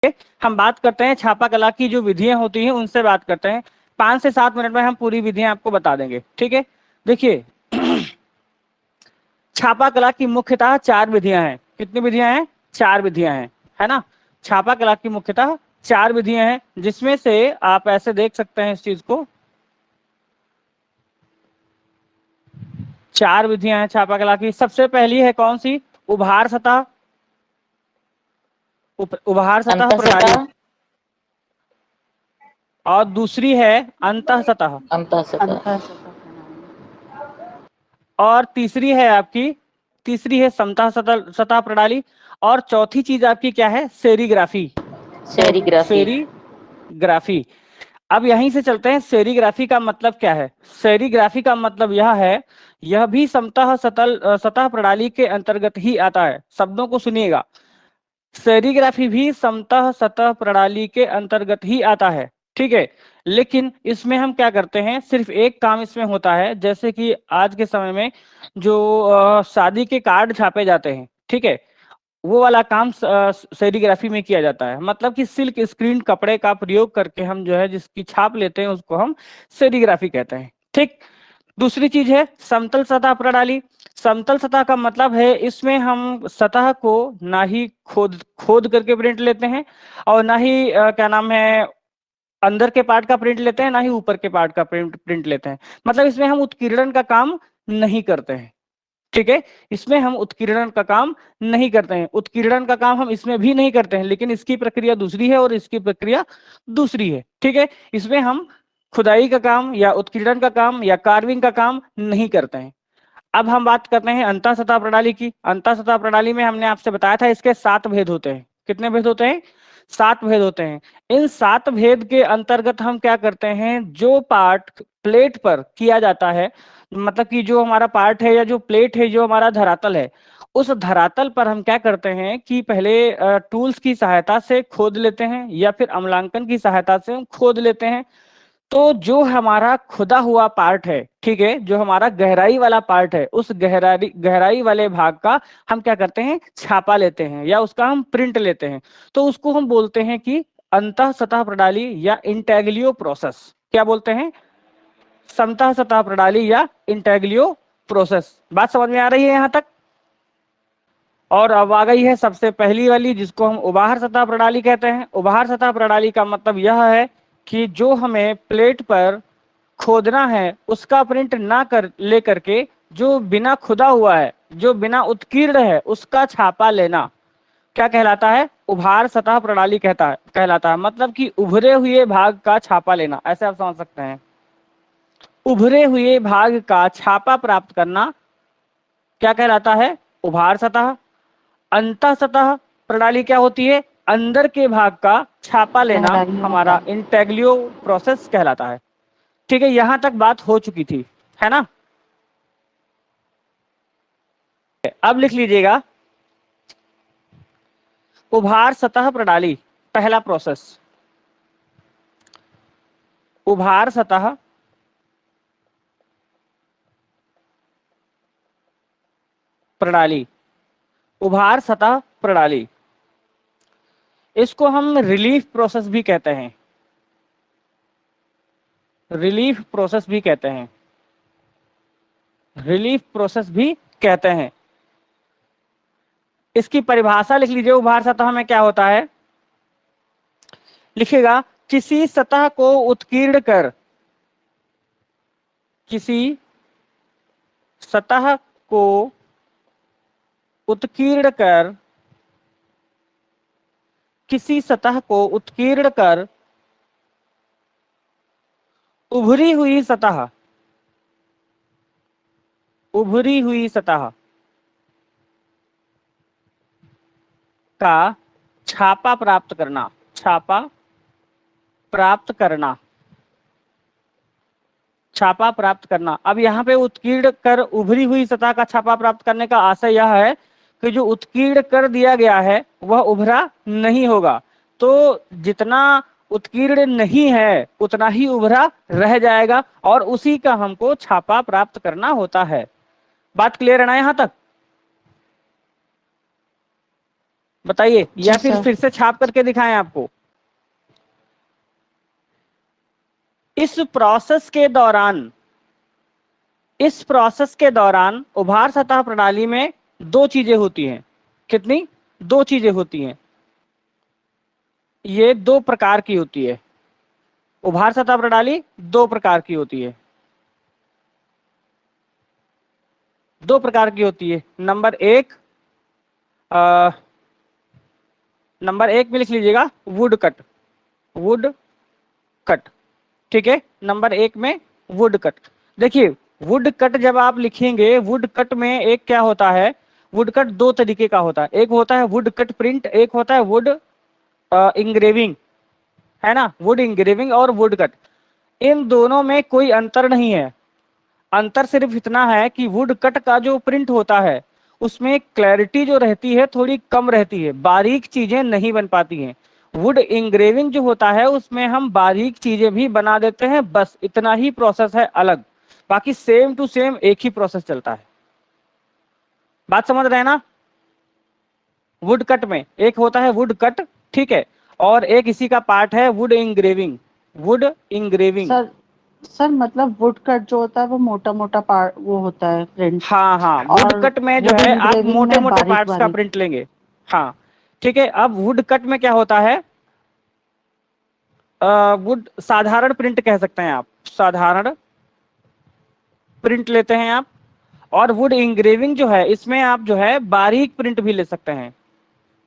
हम बात करते हैं छापा कला की जो विधियां होती हैं उनसे बात करते हैं। 5 से 7 मिनट में हम पूरी विधियां आपको बता देंगे, ठीक है। देखिए छापा कला की मुख्यतः 4 विधियां हैं। कितनी विधियां हैं? 4 विधियां हैं, है ना। छापा कला की मुख्यतः 4 विधियां हैं, जिसमें से आप ऐसे देख सकते हैं इस चीज को, 4 विधियां हैं छापा कला की। सबसे पहली है कौन सी? उभार सतह, उभार सतह प्रणाली। अंतःसतह, और दूसरी है अंतः सतह। अंतःसतह, और तीसरी है आपकी, तीसरी है समतः सतह सतह प्रणाली। और चौथी चीज आपकी क्या है? सेरीग्राफी। सेरीग्राफी। सेरीग्राफी। अब यहीं से चलते हैं, सेरीग्राफी का मतलब क्या है? सेरीग्राफी का मतलब यह है, यह भी समतः सतह प्रणाली के अंतर्गत ही आता है। शब्दों को सुनिएगा, सेरीग्राफी भी समतः सतह प्रणाली के अंतर्गत ही आता है, ठीक है। लेकिन इसमें हम क्या करते हैं, सिर्फ एक काम इसमें होता है, जैसे कि आज के समय में जो शादी के कार्ड छापे जाते हैं, ठीक है, वो वाला काम सेरीग्राफी में किया जाता है। मतलब कि सिल्क स्क्रीन कपड़े का प्रयोग करके हम जो है जिसकी छाप लेते हैं उसको हम सेरीग्राफी कहते हैं, ठीक। दूसरी चीज है समतल सतह प्रणाली। समतल सतह का मतलब है इसमें हम सतह को ना ही खोद खोद करके प्रिंट लेते हैं, और ना ही क्या नाम है, अंदर के पार्ट का प्रिंट लेते हैं, ना ही ऊपर के पार्ट का प्रिंट लेते हैं। मतलब इसमें हम उत्कीर्णन का काम नहीं करते हैं, ठीक है। इसमें हम उत्कीर्णन का काम नहीं करते हैं, उत्कीर्णन का काम हम इसमें भी नहीं करते हैं, लेकिन इसकी प्रक्रिया दूसरी है और इसकी प्रक्रिया दूसरी है, ठीक है। इसमें हम खुदाई का काम या उत्कीर्णन का काम या कार्विंग का काम नहीं करते हैं। अब हम बात करते हैं अंतः सतह प्रणाली की। अंतः सतह प्रणाली में हमने आपसे बताया था इसके 7 भेद होते हैं। कितने भेद होते हैं? 7 भेद होते हैं। इन 7 भेद के अंतर्गत हम क्या करते हैं, जो पार्ट प्लेट पर किया जाता है, मतलब कि जो हमारा पार्ट है या जो प्लेट है, जो हमारा धरातल है, उस धरातल पर हम क्या करते हैं कि पहले टूल्स की सहायता से खोद लेते हैं या फिर अम्लांकन की सहायता से हम खोद लेते हैं। तो जो हमारा खुदा हुआ पार्ट है, ठीक है, जो हमारा गहराई वाला पार्ट है, उस गहराई वाले भाग का हम क्या करते हैं, छापा लेते हैं या उसका हम प्रिंट लेते हैं। तो उसको हम बोलते हैं कि अंतः सतह प्रणाली या इंटेग्लियो प्रोसेस। क्या बोलते हैं? समतः सतह प्रणाली या इंटेग्लियो प्रोसेस। बात समझ में आ रही है यहां तक? और अब आ गई है सबसे पहली वाली, जिसको हम उभार सतह प्रणाली कहते हैं। उभार सतह प्रणाली का मतलब यह है कि जो हमें प्लेट पर खोदना है उसका प्रिंट ना कर ले करके, जो बिना खुदा हुआ है, जो बिना उत्कीर्ण है, उसका छापा लेना क्या कहलाता है? उभार सतह प्रणाली कहलाता है। मतलब कि उभरे हुए भाग का छापा लेना, ऐसे आप समझ सकते हैं। उभरे हुए भाग का छापा प्राप्त करना क्या कहलाता है? उभार सतह। अंतः सतह प्रणाली क्या होती है? अंदर के भाग का छापा लेना हमारा इंटेग्लियो प्रोसेस कहलाता है, ठीक है। यहां तक बात हो चुकी थी, है ना। अब लिख लीजिएगा, उभार सतह प्रणाली पहला प्रोसेस। उभार सतह प्रणाली, उभार सतह प्रणाली, इसको हम रिलीफ प्रोसेस भी कहते हैं। रिलीफ प्रोसेस भी कहते हैं, रिलीफ प्रोसेस भी कहते हैं। इसकी परिभाषा लिख लीजिए, उभार सतह में क्या होता है, लिखेगा किसी सतह को उत्कीर्ण कर, किसी सतह को उत्कीर्ण कर, किसी सतह को उत्कीर्ण कर उभरी हुई सतह, उभरी हुई सतह का छापा प्राप्त करना, छापा प्राप्त करना, छापा प्राप्त करना। अब यहाँ पे उत्कीर्ण कर उभरी हुई सतह का छापा प्राप्त करने का आशय यह है कि जो उत्कीर्ण कर दिया गया है वह उभरा नहीं होगा। तो जितना उत्कीर्ण नहीं है उतना ही उभरा रह जाएगा, और उसी का हमको छापा प्राप्त करना होता है। बात क्लियर है ना यहां तक? बताइए, या जी सर। फिर से छाप करके दिखाएं आपको? इस प्रोसेस के दौरान, इस प्रोसेस के दौरान उभार सतह प्रणाली में दो चीजें होती हैं। कितनी? दो चीजें होती हैं। ये दो प्रकार की होती है। उभार सतह प्रणाली दो प्रकार की होती है, दो प्रकार की होती है। नंबर एक, नंबर एक में लिख लीजिएगा वुड कट, वुड कट, ठीक है। नंबर एक में वुड कट। देखिए, वुड कट जब आप लिखेंगे, वुड कट में एक क्या होता है, वुड कट दो तरीके का होता है। एक होता है वुड कट प्रिंट, एक होता है वुड इंग्रेविंग, है ना, वुड इंग्रेविंग और वुड कट। इन दोनों में कोई अंतर नहीं है। अंतर सिर्फ इतना है कि वुड कट का जो प्रिंट होता है उसमें क्लैरिटी जो रहती है थोड़ी कम रहती है, बारीक चीजें नहीं बन पाती हैं। वुड इंग्रेविंग जो होता है उसमें हम बारीक चीजें भी बना देते हैं, बस इतना ही प्रोसेस है अलग। बाकी सेम टू सेम एक ही प्रोसेस चलता है। बात समझ रहे हैं ना? वुड कट में एक होता है वुड कट, ठीक है, और एक इसी का पार्ट है would engraving, would engraving. Sir मतलब वुड कट जो होता है वो मोटा मोटा पार्ट वो होता है प्रिंट, हाँ हाँ, वुड और कट में जो वुड है आप इंग्रेविंग मोटे में मोटे बारीक पार्ट्स का बारीक। प्रिंट लेंगे। हाँ, ठीक है। अब वुड कट में क्या होता है, वुड साधारण प्रिंट कह सकते हैं आप, साधारण प्रिंट लेते हैं आप। और वुड इंग्रेविंग जो है इसमें आप जो है बारीक प्रिंट भी ले सकते हैं,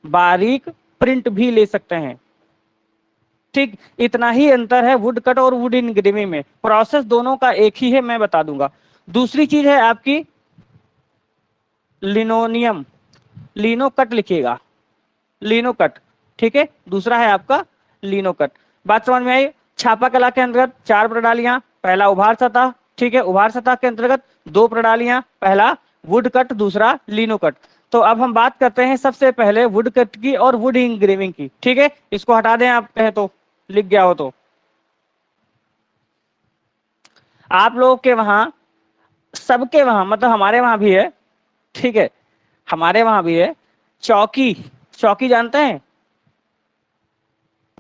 बारीक प्रिंट भी ले सकते हैं, ठीक। इतना ही अंतर है वुड कट और वुड इंग्रेविंग में। प्रोसेस दोनों का एक ही है, मैं बता दूंगा। दूसरी चीज है आपकी लिनोनियम, लिनो कट लिखिएगा, लिनो कट, ठीक है। दूसरा है आपका लिनो कट। बात समझ में आई? छापा कला के अंतर्गत चार प्रणालियां, पहला उभार सतह, ठीक है। उभार सतह के अंतर्गत दो प्रणालियां, पहला वुड कट, दूसरा लिनो कट। तो अब हम बात करते हैं सबसे पहले वुड कट की और वुड इंग्रेविंग की, ठीक है। इसको हटा दें आप कहे तो, लिख गया हो तो। आप लोगों के वहां, सबके वहां, मतलब हमारे वहां भी है, ठीक है, हमारे वहां भी है चौकी। चौकी जानते हैं?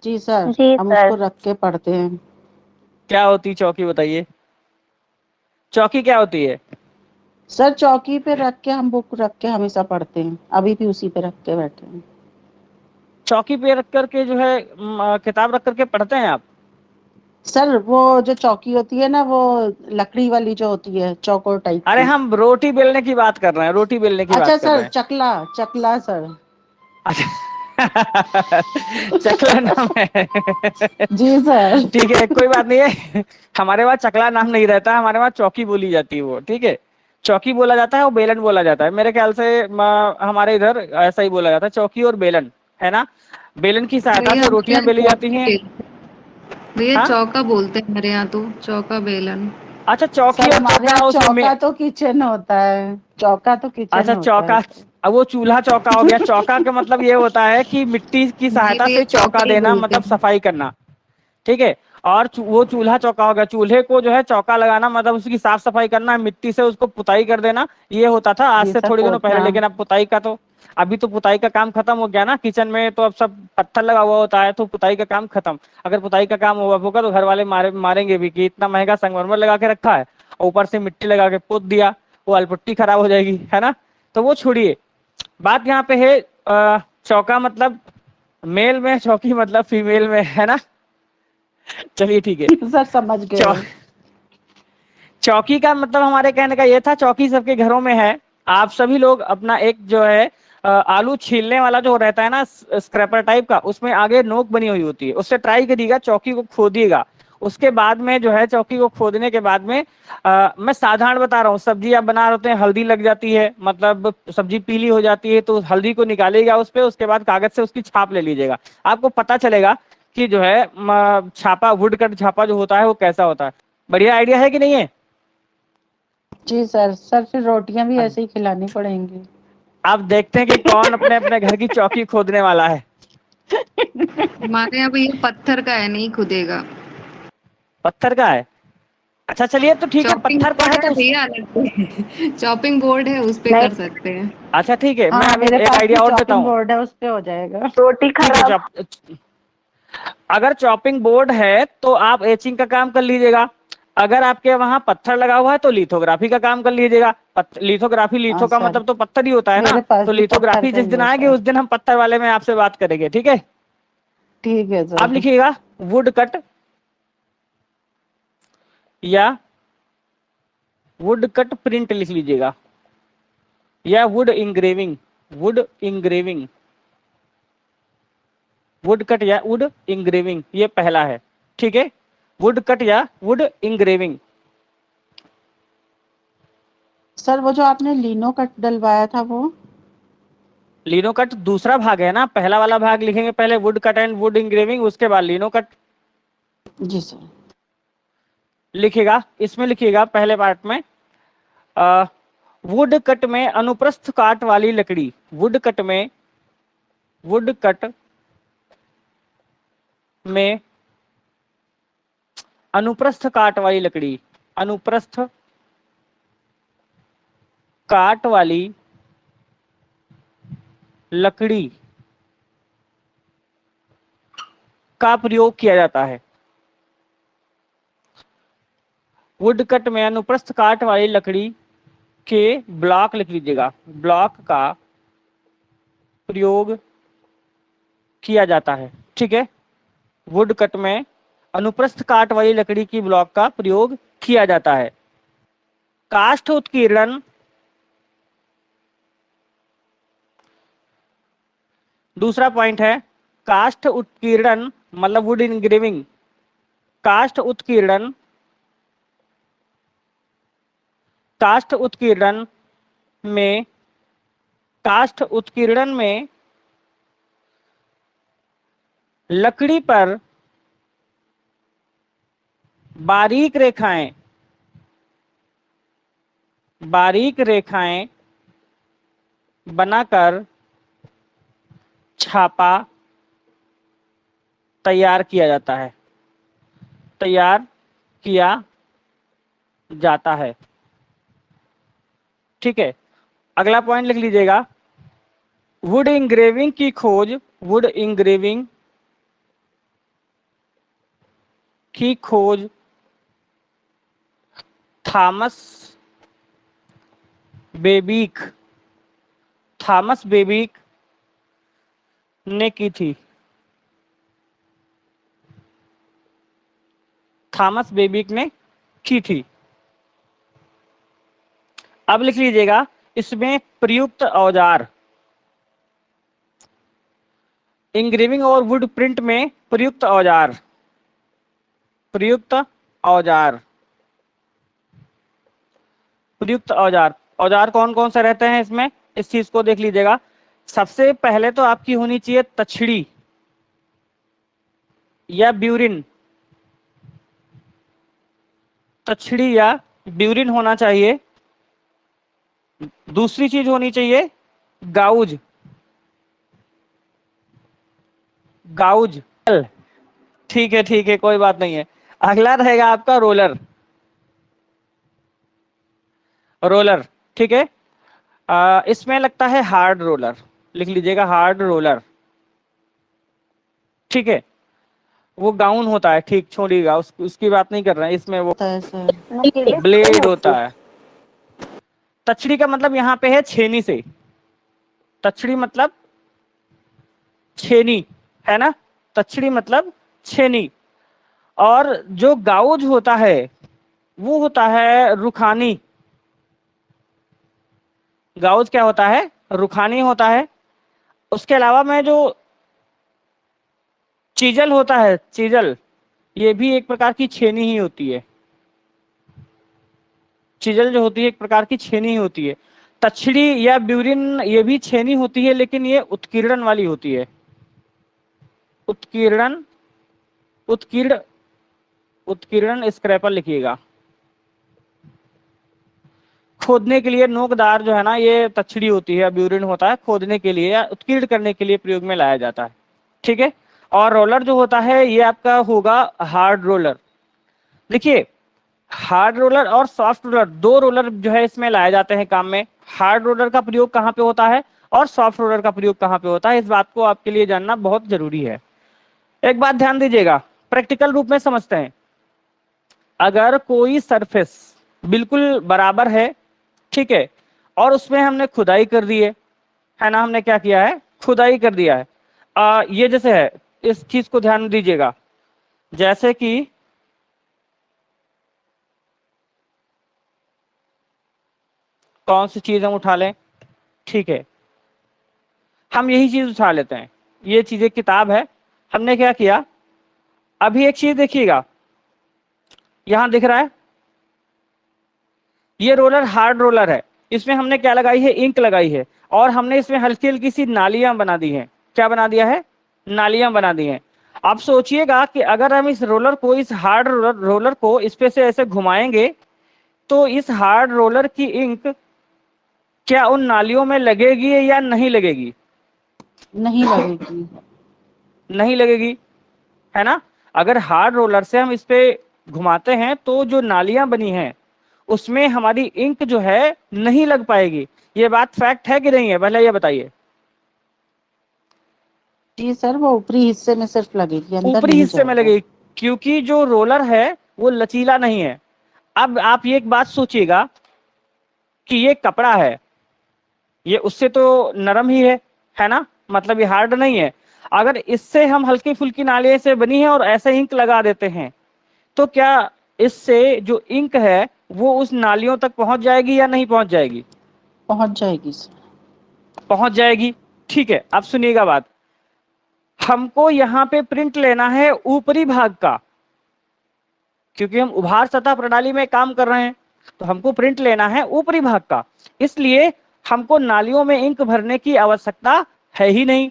जी सर, जी हम सर। उसको रख के पढ़ते हैं। क्या होती चौकी, बताइए, चौकी क्या होती है? सर चौकी पे रख के हम बुक रख के हमेशा पढ़ते हैं, अभी भी उसी पे रख के बैठे हैं। चौकी पे रख करके जो है किताब रख करके पढ़ते हैं आप? सर वो जो चौकी होती है ना, वो लकड़ी वाली जो होती है, चौकोर टाइप अरे की। हम रोटी बेलने की बात कर रहे हैं, रोटी बेलने की अच्छा बात कर रहे सर, हैं। चकला, चकला सर। अच्छा चकला नाम है। जी सर। ठीक है, कोई बात नहीं है। हमारे वहाँ चकला नाम नहीं रहता, हमारे वहाँ चौकी बोली जाती है वो, ठीक है। चौकी बोला जाता है और बेलन बोला जाता है, मेरे ख्याल से हमारे इधर ऐसा ही बोला जाता है, चौकी और बेलन, है ना। बेलन की सहायता भैया से हमारे रोटियां यहाँ बेली जाती हैं। भैया हाँ, चौका बोलते हैं हमारे यहाँ तो, चौका बेलन। अच्छा, चौकी सर और हमारे चौका यहाँ उसमें चौका तो किचन होता है, चौका तो किचन अच्छा, होता है चौका, सर। अब वो चूल्हा चौका हो गया। चौका का मतलब ये होता है कि मिट्टी की जी सहायता भैया से चौका चौका ही देना, बोलते मतलब हैं। सफाई करना, ठीक है। और वो चूल्हा चौका हो गया, चूल्हे को जो है चौका लगाना मतलब उसकी साफ सफाई करना, मिट्टी से उसको पुताई कर देना, ये होता था आज जी से सर, थोड़ी दिनों पहले। पोतना। लेकिन अब पुताई का तो, अभी तो पुताई का काम खत्म हो गया ना किचन में, तो अब सब पत्थर लगा हुआ होता है, तो पुताई का काम खत्म। अगर पुताई का काम हुआ होगा तो घर वाले मारेंगे भी कि इतना महंगा संगमरमर लगा के रखा है और ऊपर से मिट्टी लगा के पोत दिया, वो अलपट्टी खराब हो जाएगी, है ना। तो वो छोड़िए, बात यहाँ पे है चौका मतलब मेल में, चौकी मतलब फीमेल में, है ना। चलिए ठीक है। सर समझ चौ, गए। चौकी का मतलब हमारे कहने का ये था, चौकी सबके घरों में है। आप सभी लोग अपना एक जो है आलू छीलने वाला जो रहता है ना, स्क्रैपर टाइप का, उसमें आगे नोक बनी हुई होती है, उससे ट्राई करिएगा, चौकी को खोदिएगा। उसके बाद में जो है चौकी को खोदने के बाद में मैं साधारण बता रहा हूँ, सब्जी आप बना रहे होते हैं, हल्दी लग जाती है, मतलब सब्जी पीली हो जाती है, तो हल्दी को निकालिएगा उस पे, उसके बाद कागज से उसकी छाप ले लीजिएगा। आपको पता चलेगा कि जो है छापा, वुड कट छापा जो होता है वो कैसा होता है। बढ़िया आइडिया है कि नहीं है? जी सर। सर फिर रोटियां भी अब ऐसे ही खिलानी पड़ेंगी। अब देखते हैं कि कौन अपने अपने घर की चौकी खोदने वाला है। हमारे यहाँ भैया पत्थर का है, नहीं खुदेगा। पत्थर का है? अच्छा चलिए, तो ठीक है, चॉपिंग पत्थर पर बोर्ड है है तो भैया अलग से चॉपिंग बोर्ड है उस पे नहीं, कर सकते हैं। अच्छा ठीक है, मैं हाँ अभी मेरे एक पास भी आइडिया और देता चॉपिंग हूँ। बोर्ड है, उस पे हो जाएगा। रोटी ठीक है, खराब। अगर चॉपिंग बोर्ड है तो आप एचिंग का काम कर लीजिएगा। अगर आपके वहां पत्थर लगा हुआ है तो लिथोग्राफी का काम कर लीजिएगा। लिथोग्राफी, हाँ लिथो का सर, मतलब तो पत्थर ही होता है ना। मेरे पास तो भी पत्थर लिथोग्राफी का जिस ही दिन होता आएगी है। उस दिन हम पत्थर वाले में आपसे बात करेंगे, ठीक है। ठीक है आप सर। लिखिएगा वुड कट या वुड कट प्रिंट लिख लीजिएगा, या would engraving, would engraving, would cut या वुड इंग्रेविंग, ये पहला है, ठीक है। वुड कट या वुड इंग्रेविंग। सर वो जो आपने लिनो कट डलवाया था वो? लिनो कट दूसरा भाग है ना, पहला वाला भाग लिखेंगे पहले would cut and would engraving, उसके बाद लिनो कट जी सर। लिखिएगा। इसमें लिखिएगा पहले पार्ट में वुड कट में अनुप्रस्थ काट वाली लकड़ी, वुड कट में, वुड कट में अनुप्रस्थ काट वाली लकड़ी, अनुप्रस्थ काट वाली लकड़ी का प्रयोग किया जाता है। वुड कट में अनुप्रस्थ काट वाली लकड़ी के ब्लॉक लिख लीजिएगा, ब्लॉक का प्रयोग किया जाता है, ठीक है। वुड कट में अनुप्रस्थ काट वाली लकड़ी की ब्लॉक का प्रयोग किया जाता है। काष्ठ उत्कीर्णन, दूसरा पॉइंट है काष्ठ उत्कीर्णन मतलब वुड इंग्रेविंग। काष्ठ उत्कीर्णन, काष्ठ उत्कीर्णन में, काष्ठ उत्कीर्णन में लकड़ी पर बारीक रेखाएं, बारीक रेखाएं बनाकर छापा तैयार किया जाता है, तैयार किया जाता है, ठीक है। अगला पॉइंट लिख लीजिएगा, वुड इंग्रेविंग की खोज, वुड इंग्रेविंग की खोज थॉमस बेबिक, थॉमस बेबिक ने की थी, थॉमस बेबिक ने की थी। अब लिख लीजिएगा इसमें प्रयुक्त औजार, इंग्रेविंग और वुड प्रिंट में प्रयुक्त औजार, प्रयुक्त औजार, प्रयुक्त औजार, औजार कौन कौन से रहते हैं इसमें, इस चीज को देख लीजिएगा। सबसे पहले तो आपकी होनी चाहिए तछड़ी या ब्यूरिन, तछड़ी या ब्यूरिन होना चाहिए। दूसरी चीज होनी चाहिए गाउज, गाउज, ठीक है कोई बात नहीं है। अगला रहेगा आपका रोलर, रोलर, ठीक है। इसमें लगता है हार्ड रोलर, लिख लीजिएगा हार्ड रोलर, ठीक है। वो गाउन होता है, ठीक छोड़िएगा, उसकी बात नहीं कर रहे हैं, इसमें वो होता है सर। ब्लेड होता है। तछड़ी का मतलब यहाँ पे है छेनी से, तछड़ी मतलब छेनी, है ना, तछड़ी मतलब छेनी। और जो गाउज होता है वो होता है रुखानी, गाउज क्या होता है, रुखानी होता है। उसके अलावा में जो चीजल होता है, चीजल, ये भी एक प्रकार की छेनी ही होती है, चीजल जो होती है एक प्रकार की छेनी ही होती है। तछड़ी या ब्यूरिन ये भी छेनी होती है, लेकिन ये उत्कीर्णन वाली होती है, उत्कीर्णन, उत्कीर्ण, उत्कीर्णन स्क्रैपर लिखिएगा। खोदने के लिए नोकदार जो है ना, ये तछड़ी होती है, ब्यूरिन होता है, खोदने के लिए या उत्कीर्ण करने के लिए प्रयोग में लाया जाता है, ठीक है। और रोलर जो होता है ये आपका होगा हार्ड रोलर। देखिए हार्ड रोलर और सॉफ्ट रोलर, दो रोलर जो है इसमें लाए जाते हैं काम में। हार्ड रोलर का प्रयोग कहाँ पे होता है और सॉफ्ट रोलर का प्रयोग कहाँ पे होता है, इस बात को आपके लिए जानना बहुत जरूरी है। एक बात ध्यान दीजिएगा, प्रैक्टिकल रूप में समझते हैं। अगर कोई सरफेस बिल्कुल बराबर है, ठीक है, और उसमें हमने खुदाई कर दी है ना, हमने क्या किया है, खुदाई कर दिया है। ये जैसे है, इस चीज को ध्यान दीजिएगा, जैसे कि कौन सी चीज हम उठा लें, ठीक है, हम यही चीज उठा लेते हैं। ये चीज एक किताब है, हमने क्या किया, अभी एक चीज देखिएगा, यहां दिख रहा है, ये रोलर हार्ड रोलर है, इसमें हमने क्या लगाई है, इंक लगाई है, और हमने इसमें हल्की हल्की सी नालियां बना दी हैं। क्या बना दिया है, नालियां बना दी हैं। आप सोचिएगा कि अगर हम इस रोलर को, इस हार्ड रोलर को इस पे से ऐसे घुमाएंगे, तो इस हार्ड रोलर की इंक क्या उन नालियों में लगेगी या नहीं लगेगी? नहीं लगेगी। नहीं लगेगी, है ना। अगर हार्ड रोलर से हम इस पे घुमाते हैं तो जो नालियां बनी हैं उसमें हमारी इंक जो है नहीं लग पाएगी। ये बात फैक्ट है कि नहीं है, पहले ये बताइए। जी सर, वो ऊपरी हिस्से में सिर्फ लगेगी, अंदर ऊपरी नहीं हिस्से में जाएगा। लगेगी, क्योंकि जो रोलर है वो लचीला नहीं है। अब आप ये एक बात सोचिएगा कि ये कपड़ा है, ये उससे तो नरम ही है ना, मतलब ये हार्ड नहीं है। अगर इससे हम हल्की फुल्की नालियां से बनी है और ऐसे इंक लगा देते हैं, तो क्या इससे जो इंक है वो उस नालियों तक पहुंच जाएगी या नहीं पहुंच जाएगी? पहुंच जाएगी सर। पहुंच जाएगी, ठीक है। अब सुनिएगा बात, हमको यहाँ पे प्रिंट लेना है ऊपरी भाग का, क्योंकि हम उभार सतह प्रणाली में काम कर रहे हैं, तो हमको प्रिंट लेना है ऊपरी भाग का। इसलिए हमको नालियों में इंक भरने की आवश्यकता है ही नहीं,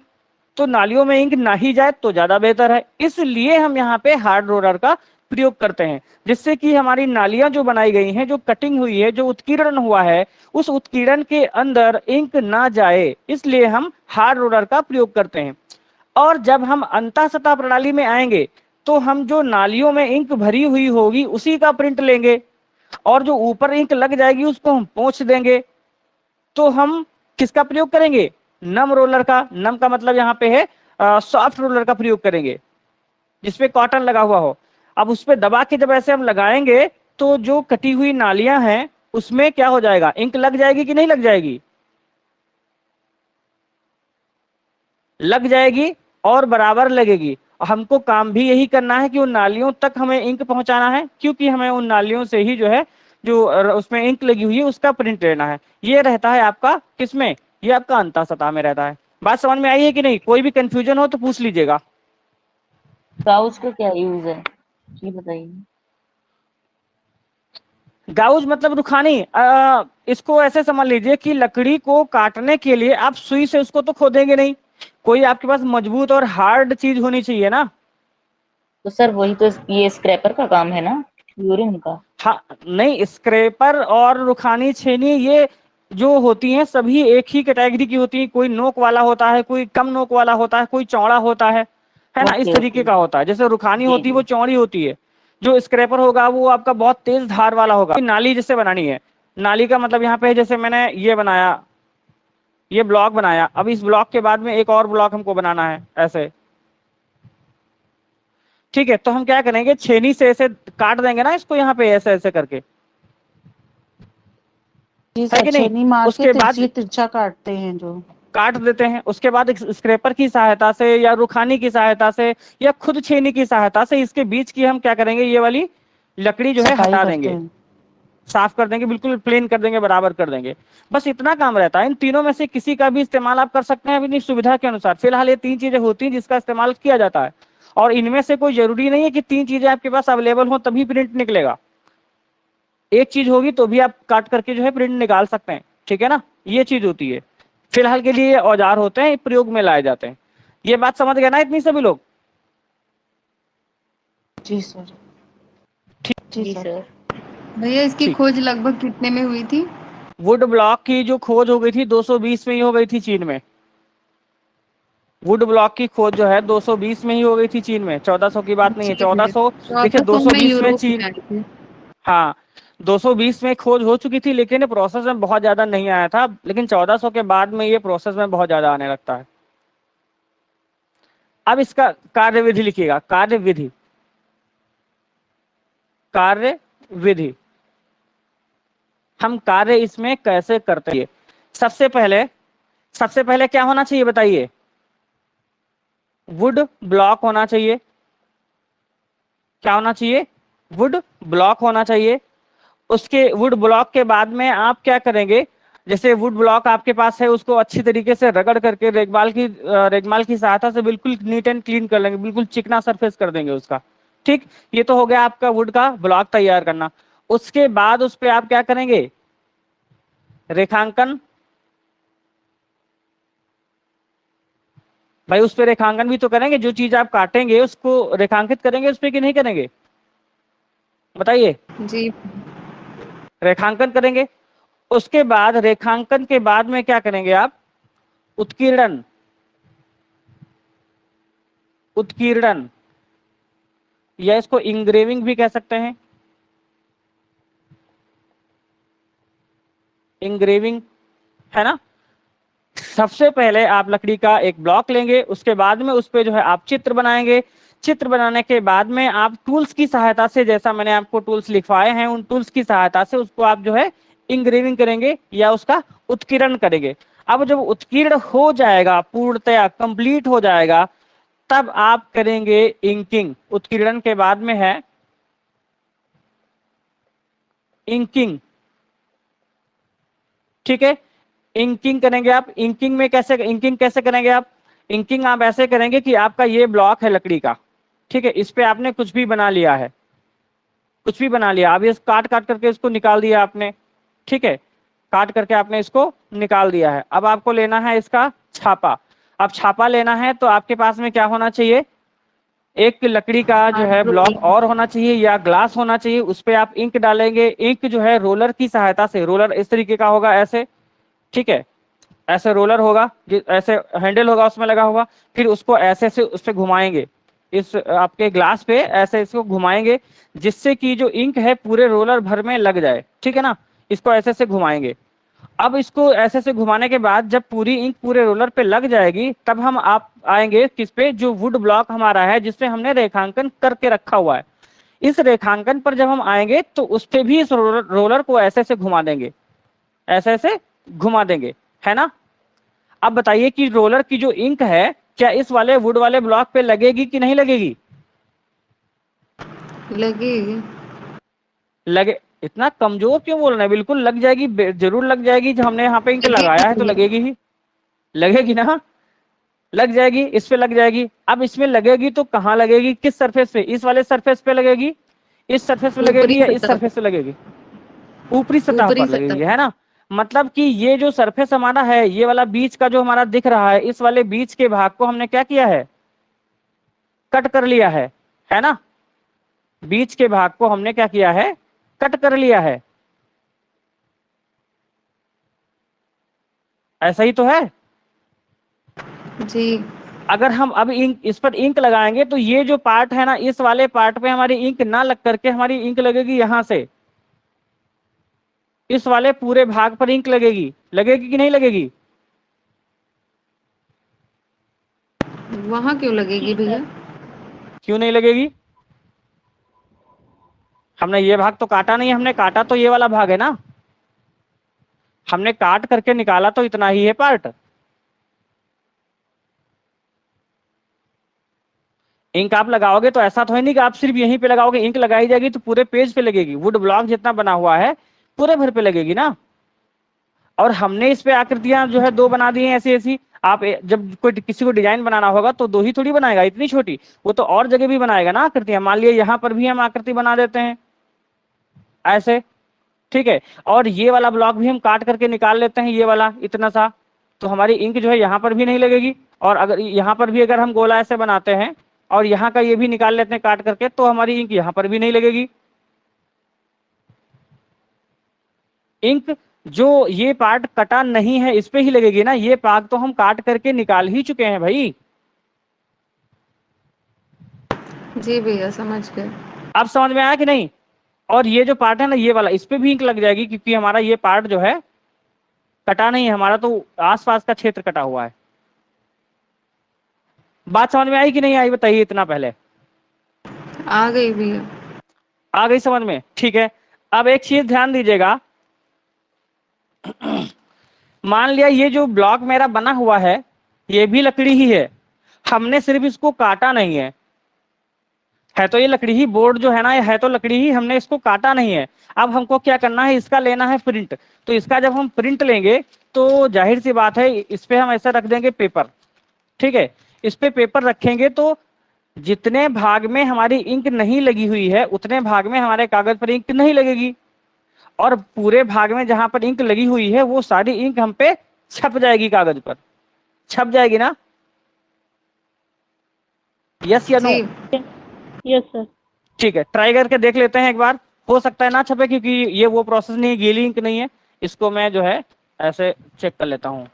तो नालियों में इंक ना ही जाए तो ज्यादा बेहतर है। इसलिए हम यहाँ पे हार्ड रोलर का प्रयोग करते हैं, जिससे कि हमारी नालियां जो बनाई गई हैं, जो कटिंग हुई है, जो उत्कीर्ण हुआ है, उस उत्कीर्ण के अंदर इंक ना जाए, इसलिए हम हार्ड रोलर का प्रयोग करते हैं। और जब हम अंतः सतह प्रणाली में आएंगे तो हम जो नालियों में इंक भरी हुई होगी उसी का प्रिंट लेंगे, और जो ऊपर इंक लग जाएगी उसको हम पोंछ देंगे। तो हम किसका प्रयोग करेंगे, नम रोलर का। नम का मतलब यहाँ पे है सॉफ्ट रोलर का प्रयोग करेंगे, जिसपे कॉटन लगा हुआ हो। अब उस पर दबा के जब ऐसे हम लगाएंगे तो जो कटी हुई नालियां हैं उसमें क्या हो जाएगा, इंक लग जाएगी कि नहीं लग जाएगी? लग जाएगी, और बराबर लगेगी। हमको काम भी यही करना है कि उन नालियों तक हमें इंक पहुंचाना है, क्योंकि हमें उन नालियों से ही जो है, जो उसमें इंक लगी हुई है उसका प्रिंट लेना है। ये रहता है आपका किसमें, ये आपका अंतः सतह में रहता है। बात समझ में आई है कि नहीं? कोई भी कंफ्यूजन हो तो पूछ लीजिएगा। गाउस का क्या यूज है, ये बताइए। गाउज मतलब रुखानी। इसको ऐसे समझ लीजिए कि लकड़ी को काटने के लिए आप सुई से उसको तो खोदेंगे नहीं, कोई आपके पास मजबूत और हार्ड चीज होनी चाहिए ना। तो सर वही तो ये स्क्रैपर का काम है ना, यूरिन का। हाँ, नहीं, स्क्रैपर और रुखानी छेनी ये जो होती हैं सभी एक ही कैटेगरी की होती है। कोई नोक वाला होता है, कोई कम नोक वाला होता है, कोई चौड़ा होता है ना, इस ओके तरीके ओके। का होता है। जैसे रुखानी जी होती है वो जी। चौड़ी होती है, जो स्क्रैपर होगा वो आपका बहुत तेज धार वाला होगा। नाली जैसे बनानी है, नाली का मतलब यहाँ पे जैसे मैंने ये बनाया, ये ब्लॉक बनाया, अब इस ब्लॉक के बाद में एक और ब्लॉक हमको बनाना है ऐसे, ठीक है। तो हम क्या करेंगे, छेनी से ऐसे काट देंगे ना इसको, यहाँ पे ऐसे ऐसे करके, जी है सर, कि नहीं? छेनी मार के उसके बाद तिरछी तिरछा काटते हैं जो। काट देते हैं, उसके बाद एक स्क्रैपर की सहायता से या रुखानी की सहायता से या खुद छेनी की सहायता से इसके बीच की हम क्या करेंगे, ये वाली लकड़ी जो है सफाई हटा करते देंगे, हैं। साफ कर देंगे, बिल्कुल प्लेन कर देंगे, बराबर कर देंगे। बस इतना काम रहता है। इन तीनों में से किसी का भी इस्तेमाल आप कर सकते हैं अपनी सुविधा के अनुसार। फिलहाल ये तीन चीजें होती हैं जिसका इस्तेमाल किया जाता है, और इनमें से कोई जरूरी नहीं है कि तीन चीजें आपके पास अवेलेबल हो तभी प्रिंट निकलेगा। एक चीज होगी तो भी आप काट करके जो है प्रिंट निकाल सकते हैं, ठीक है ना। ये चीज होती है। फिलहाल के लिए ये औजार होते हैं, प्रयोग में लाए जाते हैं। ये बात समझ गए ना इतनी सभी लोग? जी सर। जी जी सर। सर। भैया इसकी ठीक। खोज लगभग कितने में हुई थी? वुड ब्लॉक की जो खोज हो गई थी 220 में ही हो गई थी चीन में। वुड ब्लॉक की खोज जो है 220 में ही हो गई थी चीन में, 1400 की बात नहीं है। ठीक है। 1400 देखिए, 1400 में 220 में यूरोप में चीन, आई थी। हाँ 220 में खोज हो चुकी थी, लेकिन प्रोसेस में बहुत ज्यादा नहीं आया था, लेकिन 1400 के बाद में ये प्रोसेस में बहुत ज्यादा आने लगता है। अब इसका कार्य विधि लिखिएगा, कार्य विधि, कार्य विधि। हम कार्य इसमें कैसे करते हैं? सबसे पहले क्या होना चाहिए बताइए? वुड ब्लॉक होना चाहिए। क्या होना चाहिए? वुड ब्लॉक होना चाहिए। उसके वुड ब्लॉक के बाद में आप क्या करेंगे? जैसे वुड ब्लॉक आपके पास है, उसको अच्छी तरीके से रगड़ करके रेगमाल की सहायता से बिल्कुल नीट एंड क्लीन कर लेंगे, बिल्कुल चिकना सरफेस कर देंगे उसका। ठीक, ये तो हो गया आपका वुड का ब्लॉक तैयार करना। उसके बाद उस पे आप क्या करेंगे? रेखांकन। भाई उस पे रेखांकन भी तो करेंगे, जो चीज आप काटेंगे उसको रेखांकित करेंगे उस पे कि नहीं करेंगे? बताइए। जी रेखांकन करेंगे। उसके बाद रेखांकन के बाद में क्या करेंगे आप? उत्कीर्णन। उत्कीर्णन, या इसको इंग्रेविंग भी कह सकते हैं। इंग्रेविंग, है ना। सबसे पहले आप लकड़ी का एक ब्लॉक लेंगे, उसके बाद में उस पे जो है आप चित्र बनाएंगे। चित्र बनाने के बाद में आप टूल्स की सहायता से, जैसा मैंने आपको टूल्स लिखवाए हैं, उन टूल्स की सहायता से उसको आप जो है इंग्रेविंग करेंगे या उसका उत्कीर्ण करेंगे। अब जब उत्कीर्ण हो जाएगा, पूर्णतया कंप्लीट हो जाएगा, तब आप करेंगे इंकिंग। उत्कीर्ण के बाद में है इंकिंग। ठीक है, इंकिंग करेंगे आप। इंकिंग कैसे करेंगे आप? इंकिंग आप ऐसे करेंगे कि आपका ये ब्लॉक है लकड़ी का, ठीक है, इस पे आपने कुछ भी बना लिया है, कुछ भी बना लिया, अब ये काट काट करके इसको निकाल दिया आपने। ठीक है, काट करके आपने इसको निकाल दिया है। अब आपको लेना है इसका छापा। अब छापा लेना है तो आपके पास में क्या होना चाहिए? एक लकड़ी का जो है ब्लॉक और होना चाहिए या ग्लास होना चाहिए, उस पे आप इंक डालेंगे। इंक जो है रोलर की सहायता से, रोलर इस तरीके का होगा ऐसे, ठीक है, ऐसे रोलर होगा, ऐसे हैंडल होगा उसमें लगा हुआ, फिर उसको ऐसे से उस पे घुमाएंगे, इस आपके ग्लास पे ऐसे इसको घुमाएंगे, जिससे कि जो इंक है पूरे रोलर भर में लग जाए। ठीक है ना, इसको ऐसे से घुमाएंगे। अब इसको ऐसे से घुमाने के बाद जब पूरी इंक पूरे रोलर पे लग जाएगी, तब हम आप आएंगे किस पे? जो वुड ब्लॉक हमारा है जिसपे हमने रेखांकन करके रखा हुआ है, इस रेखांकन पर जब हम आएंगे तो उस पे भी इस रोलर को ऐसे से घुमा देंगे, ऐसे ऐसे घुमा देंगे, है ना। अब बताइए कि रोलर की जो इंक है, क्या इस वाले वुड वाले ब्लॉक पे लगेगी कि नहीं लगेगी? लगेगी। लगे। इतना कमजोर क्यों बोल रहे हैं? बिल्कुल लग जाएगी, जरूर लग जाएगी। जब हमने यहाँ पे इंक लगाया है तो लगेगी ही, लगेगी ना, लग जाएगी, इस पे लग जाएगी। अब इसमें लगेगी तो कहाँ लगेगी? किस सरफेस पे? इस वाले सरफेस पे लगेगी, इस सरफेस पे ऊपरी लगेगी, या इस सतह, सरफेस पे लगेगी? ऊपरी सतह ऊपरी पर लगेगी, सतह। है ना। मतलब कि ये जो सरफेस हमारा है, ये वाला बीच का जो हमारा दिख रहा है, इस वाले बीच के भाग को हमने क्या किया है? कट कर लिया है ना। बीच के भाग को हमने क्या किया है? कट कर लिया है। ऐसा ही तो है। जी अगर हम अब इंक, इस पर इंक लगाएंगे तो ये जो पार्ट है ना, इस वाले पार्ट पे हमारी इंक ना लग करके हमारी इंक लगेगी यहां से, इस वाले पूरे भाग पर इंक लगेगी। लगेगी कि नहीं लगेगी? वहां क्यों लगेगी भैया? क्यों नहीं लगेगी? हमने ये भाग तो काटा नहीं, हमने काटा तो ये वाला भाग है ना, हमने काट करके निकाला तो इतना ही है पार्ट। इंक आप लगाओगे तो ऐसा तो है नहीं कि आप सिर्फ यहीं पे लगाओगे, इंक लगाई जाएगी तो पूरे पेज पे लगेगी, वुड ब्लॉक जितना बना हुआ है पूरे भर पे लगेगी ना। और हमने इस पे आकृतियां जो है दो बना दी हैं ऐसी ऐसी। आप जब कोई किसी को डिजाइन बनाना होगा तो दो ही थोड़ी बनाएगा इतनी छोटी, वो तो और जगह भी बनाएगा ना आकृतियां। मान लिया यहाँ पर भी हम आकृति बना देते हैं ऐसे, ठीक है, और ये वाला ब्लॉक भी हम काट करके निकाल लेते हैं, ये वाला इतना सा, तो हमारी इंक जो है यहाँ पर भी नहीं लगेगी। और अगर यहाँ पर भी अगर हम गोला ऐसे बनाते हैं और यहाँ का ये भी निकाल लेते हैं काट करके, तो हमारी इंक यहाँ पर भी नहीं लगेगी। इंक जो ये पार्ट कटा नहीं है इस पे ही लगेगी ना, ये पार्ट तो हम काट करके निकाल ही चुके हैं भाई। जी भैया समझ गए। अब समझ में आया कि नहीं? और ये जो पार्ट है ना ये वाला, इस पे भी इंक लग जाएगी, क्योंकि हमारा ये पार्ट जो है कटा नहीं है, हमारा तो आसपास का क्षेत्र कटा हुआ है। बात समझ में आई कि नहीं आई, बताइए इतना पहले। आ गई भैया। आ गई समझ में, ठीक है। अब एक चीज ध्यान दीजिएगा, मान लिया ये जो ब्लॉक मेरा बना हुआ है ये भी लकड़ी ही है, हमने सिर्फ इसको काटा नहीं है तो ये लकड़ी ही, बोर्ड जो है ना ये है तो लकड़ी ही, हमने इसको काटा नहीं है। अब हमको क्या करना है, इसका लेना है प्रिंट। तो इसका जब हम प्रिंट लेंगे तो जाहिर सी बात है इस पे हम ऐसा रख देंगे पेपर, ठीक है। इस पे पेपर रखेंगे तो जितने भाग में हमारी इंक नहीं लगी हुई है उतने भाग में हमारे कागज पर इंक नहीं लगेगी, और पूरे भाग में जहां पर इंक लगी हुई है वो सारी इंक हम पे छप जाएगी, कागज पर छप जाएगी ना, यस या नो? जी यस सर। ठीक है, ट्राई करके देख लेते हैं एक बार, हो सकता है ना छपे, क्योंकि ये वो प्रोसेस नहीं है, गीली इंक नहीं है। इसको मैं जो है ऐसे चेक कर लेता हूं।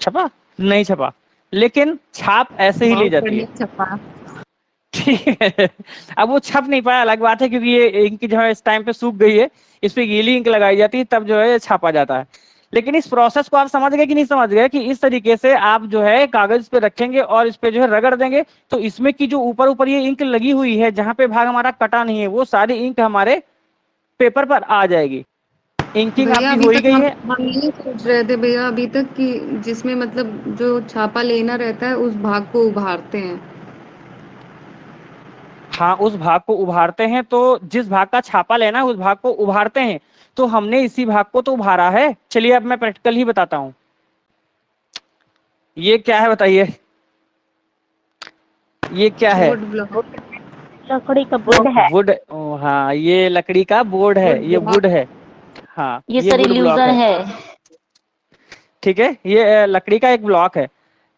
छपा? नहीं छपा, लेकिन छाप ऐसे ही ली बहुत जाती है। बढ़िया छपा। ठीक है, अब वो छप नहीं पाया अलग बात है, क्योंकि ये इंक जो है इस टाइम पे सूख गई है, इस पे गीली इंक लगाई जाती है तब जो है छापा जाता है। लेकिन इस प्रोसेस को आप समझ गए कि नहीं समझ गए, कि इस तरीके से आप जो है कागज पे रखेंगे और इस पे जो है रगड़ देंगे, तो इसमें की जो ऊपर ऊपर ये इंक लगी हुई है जहां पे भाग हमारा कटा नहीं है वो सारी इंक हमारे पेपर पर आ जाएगी। इंकिंग भैया आपकी अभी हो ही तक गई हम है। हम ये सोच रहे थे भैया अभी तक कि जिसमें मतलब जो छापा लेना रहता है उस भाग को उभारते हैं। हाँ, उस भाग को उभारते हैं, तो जिस भाग का छापा लेना है उस भाग को उभारते हैं, तो हमने इसी भाग को तो उभारा है। चलिए अब मैं प्रैक्टिकल ही बताता हूं, ये क्या है बताइए, ये क्या है? Would block. लकड़ी का बोर्ड है। वुड, हाँ ये लकड़ी का बोर्ड है, वुड ये वुड ब्लॉक। है। हाँ ये ये सर वुड ब्लॉक इल्यूजन है, है। ठीक है। ये लकड़ी का एक ब्लॉक है।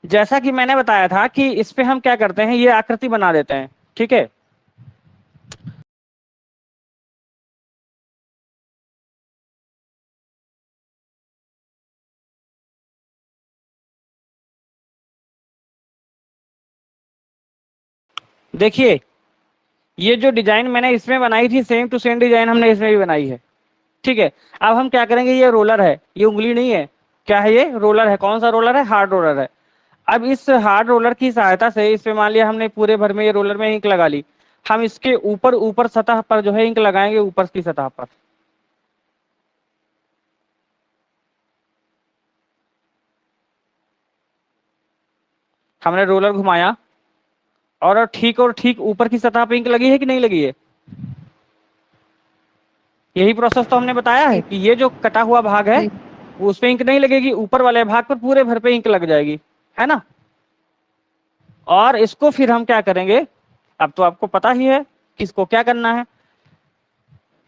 जैसा कि मैंने बताया था कि इस पे हम क्या करते हैं, ये आकृति बना देते हैं, ठीक है। देखिए ये जो डिजाइन मैंने इसमें बनाई थी सेम टू सेम डिजाइन हमने इसमें भी बनाई है, ठीक है। अब हम क्या करेंगे, ये रोलर है, ये उंगली नहीं है, क्या है ये? रोलर है। कौन सा रोलर है? हार्ड रोलर है। अब इस हार्ड रोलर की सहायता से इस पे मान लिया हमने पूरे भर में ये रोलर में इंक लगा ली, हम इसके ऊपर ऊपर सतह पर जो है इंक लगाएंगे, ऊपर की सतह पर। हमने रोलर घुमाया और ठीक ऊपर की सतह पे इंक लगी है कि नहीं लगी है? यही प्रोसेस तो हमने बताया है जी कि ये जो कटा हुआ भाग है जी वो उस पे इंक नहीं लगेगी, ऊपर वाले भाग पर पूरे भर पे इंक लग जाएगी, है ना। और इसको फिर हम क्या करेंगे, अब तो आपको पता ही है कि इसको क्या करना है,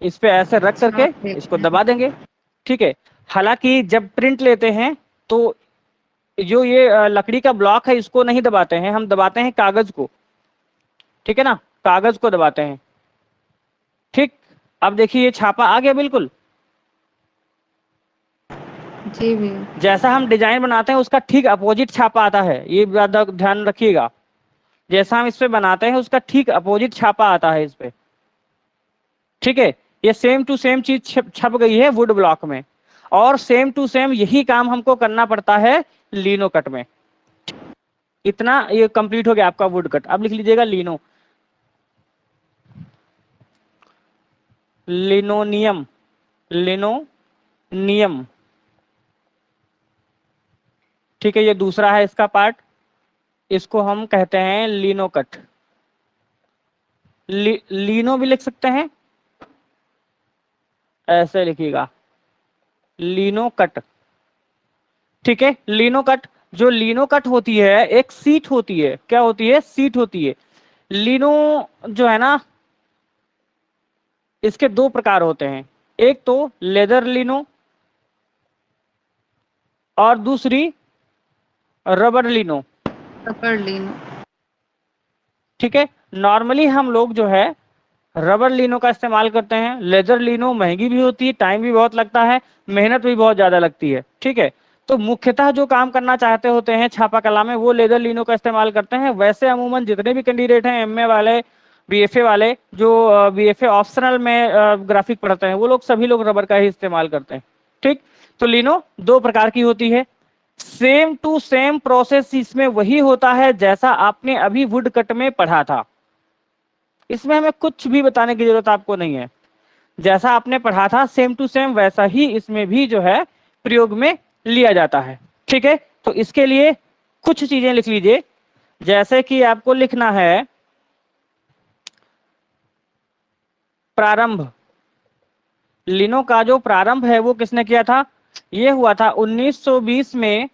इस पे ऐसे रख करके छाप इसको देते हैं। दबा देंगे, ठीक है। हालांकि जब प्रिंट लेते हैं तो जो ये लकड़ी का ब्लॉक है इसको नहीं दबाते हैं, हम दबाते हैं कागज को, ठीक है ना, कागज को दबाते हैं, ठीक। अब देखिए ये छापा आ गया बिल्कुल, जी भैया। जैसा हम डिजाइन बनाते हैं उसका ठीक अपोजिट छापा आता है, ये ज्यादा ध्यान रखिएगा। जैसा हम इस पे बनाते हैं उसका ठीक अपोजिट छापा आता है इस पे, ठीक है। ये सेम टू सेम चीज छप गई है वुड ब्लॉक में, और सेम टू सेम यही काम हमको करना पड़ता है लिनो कट में। इतना ये कंप्लीट हो गया आपका वुड कट। अब लिख लीजिएगा लिनो, लिनोनियम, लिनोनियम, ठीक है। ये दूसरा है इसका पार्ट, इसको हम कहते हैं लिनो कट। लीनो भी लिख सकते हैं, ऐसे लिखिएगा लीनो कट, ठीक है। लीनो कट, जो लीनो कट होती है एक सीट होती है, क्या होती है? सीट होती है। लीनो जो है ना इसके दो प्रकार होते हैं, एक तो लेदर लिनो और दूसरी रबर लिनो, पकड़ लेना। ठीक है। नॉर्मली हम लोग जो है रबर लीनो का इस्तेमाल करते हैं। लेदर लीनो महंगी भी होती है, टाइम भी बहुत लगता है, मेहनत भी बहुत ज्यादा लगती है। ठीक है, तो मुख्यतः जो काम करना चाहते होते हैं छापा कला में वो लेदर लीनो का इस्तेमाल करते हैं। वैसे अमूमन जितने भी कैंडिडेट हैं एमए वाले, बीएफए वाले, जो बीएफए ऑप्शनल में ग्राफिक पढ़ते हैं, वो लोग सभी लोग रबर का ही इस्तेमाल करते हैं। ठीक, तो लीनो दो प्रकार की होती है। सेम टू सेम प्रोसेस इसमें वही होता है जैसा आपने अभी वुड कट में पढ़ा था। इसमें हमें कुछ भी बताने की जरूरत आपको नहीं है। जैसा आपने पढ़ा था सेम टू सेम वैसा ही इसमें भी जो है प्रयोग में लिया जाता है। ठीक है, तो इसके लिए कुछ चीजें लिख लीजिए, जैसे कि आपको लिखना है प्रारंभ। लिनो का जो प्रारंभ है वो किसने किया था? ये हुआ था 1920 में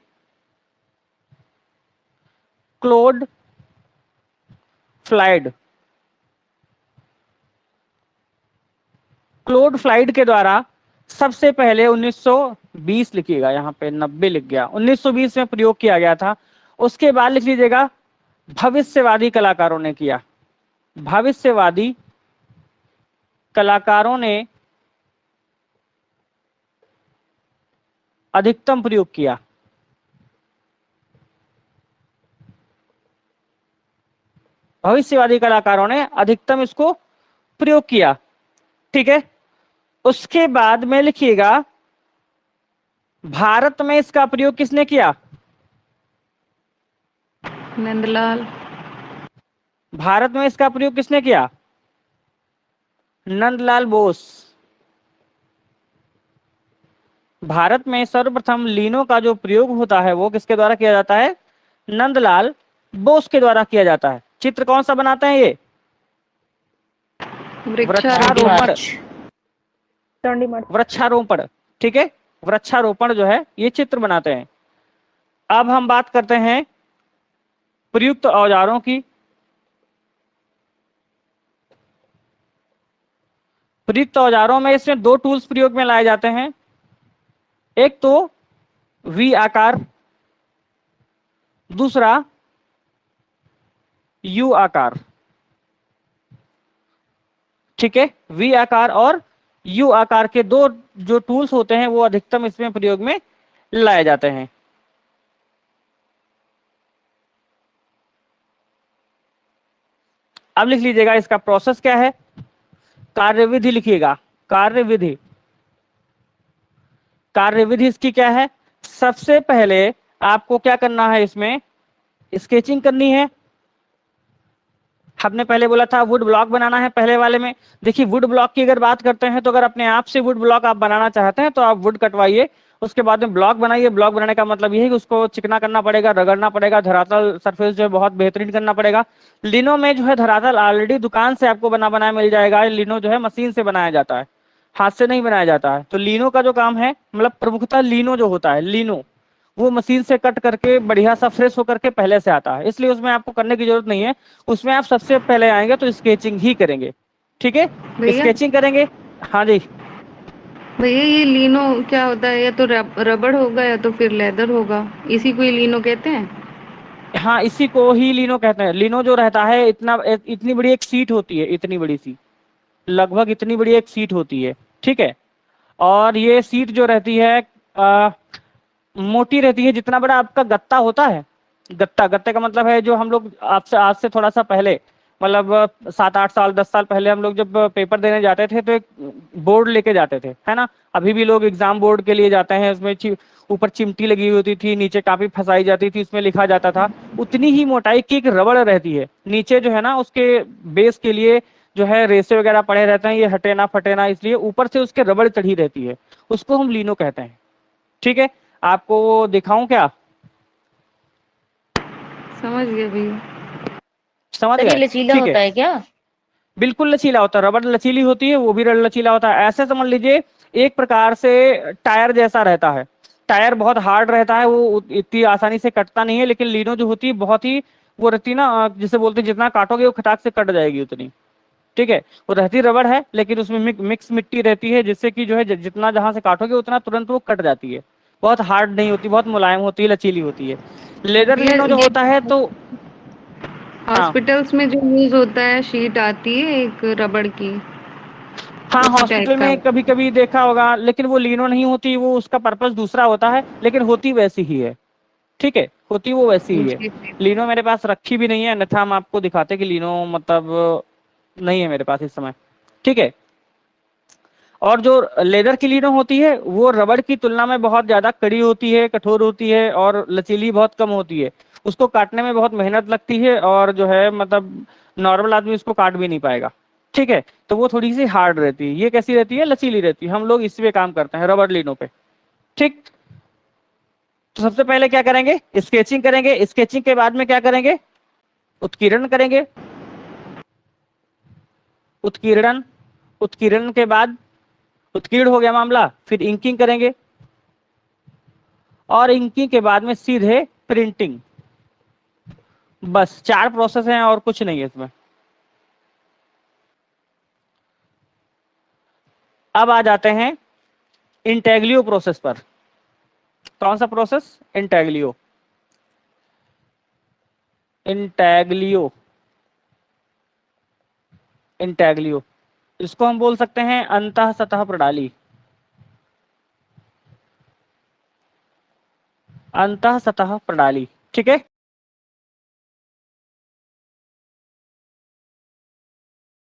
क्लोड फ्लाइड। क्लोड फ्लाइड के द्वारा सबसे पहले 1920 लिखिएगा, यहाँ पे 90 लिख गया, 1920 में प्रयोग किया गया था। उसके बाद लिख लीजिएगा भविष्यवादी कलाकारों ने किया। भविष्यवादी कलाकारों ने अधिकतम प्रयोग किया। भविष्यवादी कलाकारों ने अधिकतम इसको प्रयोग किया। ठीक है, उसके बाद में लिखिएगा भारत में इसका प्रयोग किसने किया? नंदलाल। भारत में इसका प्रयोग किसने किया? नंदलाल बोस। भारत में सर्वप्रथम लीनो का जो प्रयोग होता है वो किसके द्वारा किया जाता है? नंदलाल बोस के द्वारा किया जाता है। चित्र कौन सा बनाते हैं ये? वृक्षारोपण। वृक्षारोपण, ठीक है, वृक्षारोपण जो है ये चित्र बनाते हैं। अब हम बात करते हैं प्रयुक्त औजारों की। प्रयुक्त औजारों में इसमें दो टूल्स प्रयोग में लाए जाते हैं, एक तो वी आकार, दूसरा यू आकार। ठीक है, वी आकार और यू आकार के दो जो टूल्स होते हैं वो अधिकतम इसमें प्रयोग में लाए जाते हैं। अब लिख लीजिएगा इसका प्रोसेस क्या है। कार्यविधि लिखिएगा, कार्यविधि। कार्यविधि इसकी क्या है? सबसे पहले आपको क्या करना है, इसमें स्केचिंग करनी है। हमने पहले बोला था वुड ब्लॉक बनाना है पहले वाले में। देखिए वुड ब्लॉक की अगर बात करते हैं तो अगर अपने आप से वुड ब्लॉक आप बनाना चाहते हैं तो आप वुड कटवाइए, उसके बाद में ब्लॉक बनाइए। ब्लॉक बनाने का मतलब ये है कि उसको चिकना करना पड़ेगा, रगड़ना पड़ेगा, धरातल सरफेस जो है बहुत बेहतरीन करना पड़ेगा। लिनो में जो है धरातल ऑलरेडी दुकान से आपको बना बनाया मिल जाएगा। लिनो जो है मशीन से बनाया जाता है, हाथ से नहीं बनाया जाता है। तो लिनो का जो काम है, मतलब प्रमुखतः लिनो जो होता है, लिनो वो मशीन से कट करके बढ़िया सा फ्रेश होकर के पहले से आता है, इसलिए उसमें आपको करने की जरूरत नहीं है। उसमें आप सबसे पहले आएंगे तो स्केचिंग ही करेंगे। ठीक है, स्केचिंग करेंगे। हाँ जी भैया, ये लीनो क्या होता है? या तो रबड़ होगा या तो फिर लेदर होगा, इसी को ही लीनो कहते हैं। हाँ, इसी को ही लिनो कहते हैं। लिनो जो रहता है इतनी बड़ी एक सीट होती है, इतनी बड़ी सी, लगभग इतनी बड़ी एक सीट होती है। ठीक है, और ये सीट जो रहती है मोटी रहती है। जितना बड़ा आपका गत्ता होता है, गत्ता, गत्ते का मतलब है जो हम लोग आपसे आज से थोड़ा सा पहले, मतलब 7-8 साल 10 साल पहले हम लोग जब पेपर देने जाते थे तो एक बोर्ड लेके जाते थे, है ना। अभी भी लोग एग्जाम बोर्ड के लिए जाते हैं, उसमें ऊपर चिमटी लगी होती थी, नीचे कापी फंसाई जाती थी, उसमें लिखा जाता था। उतनी ही मोटाई की एक रबड़ रहती है नीचे जो है ना, उसके बेस के लिए जो है रेसे वगैरह पड़े रहते हैं, ये हटे ना फटे ना, इसलिए ऊपर से उसके रबड़ चढ़ी रहती है, उसको हम लीनो कहते हैं। ठीक है, आपको वो दिखाऊं क्या? समझ गए भैया। समझ सर ये गए? लचीला ठीक होता है, है क्या? बिल्कुल लचीला होता है। रबड़ लचीली होती है, वो भी लचीला होता है। ऐसे समझ लीजिए एक प्रकार से टायर जैसा रहता है। टायर बहुत हार्ड रहता है, वो इतनी आसानी से कटता नहीं है, लेकिन लीनो जो होती है बहुत ही वो रहती है ना, जिसे बोलते हैं जितना काटोगे वो खटाक से कट जाएगी उतनी। ठीक है, वो रहती रबड़ है लेकिन उसमें मिक्स मिट्टी रहती है, जिससे कि जो है जितना जहां से काटोगे उतना तुरंत वो कट जाती है। बहुत हार्ड नहीं होती, बहुत मुलायम होती है, लचीली होती है। लेदर भैया लिनो जो ये होता है तो हॉस्पिटल्स में जो यूज होता है शीट आती है एक रबड़ की, हाँ, उसी हॉस्पिटल टाइप का में है। कभी कभी देखा होगा, लेकिन वो लिनो नहीं होती, वो उसका पर्पस दूसरा होता है, लेकिन होती वैसी ही है। ठीक है, होती वो वैसी ही है। जी जी। लिनो मेरे पास रखी भी नहीं है, अन्यथा हम आपको दिखाते कि लिनो मतलब नहीं है मेरे पास इस समय। ठीक है, और जो लेदर की लिनो होती है वो रबड़ की तुलना में बहुत ज्यादा कड़ी होती है, कठोर होती है और लचीली बहुत कम होती है। उसको काटने में बहुत मेहनत लगती है और जो है मतलब नॉर्मल आदमी उसको काट भी नहीं पाएगा। ठीक है, तो वो थोड़ी सी हार्ड रहती है। ये कैसी रहती है? लचीली रहती है। हम लोग इसी पे काम करते हैं, रबड़ लिनो पे। ठीक, तो सबसे पहले क्या करेंगे? स्केचिंग करेंगे। स्केचिंग के बाद में क्या करेंगे? उत्कीर्णन करेंगे। उत्कीर्णन, उत्कीर्णन के बाद उत्कीर्ण हो गया मामला, फिर इंकिंग करेंगे और इंकिंग के बाद में सीधे प्रिंटिंग। बस 4 प्रोसेस हैं और कुछ नहीं है इसमें। अब आ जाते हैं इंटेग्लियो प्रोसेस पर। कौन सा प्रोसेस? इंटेग्लियो। इंटेग्लियो, इंटेग्लियो, इसको हम बोल सकते हैं अंतः सतह प्रणाली। अंतः सतह प्रणाली। ठीक है,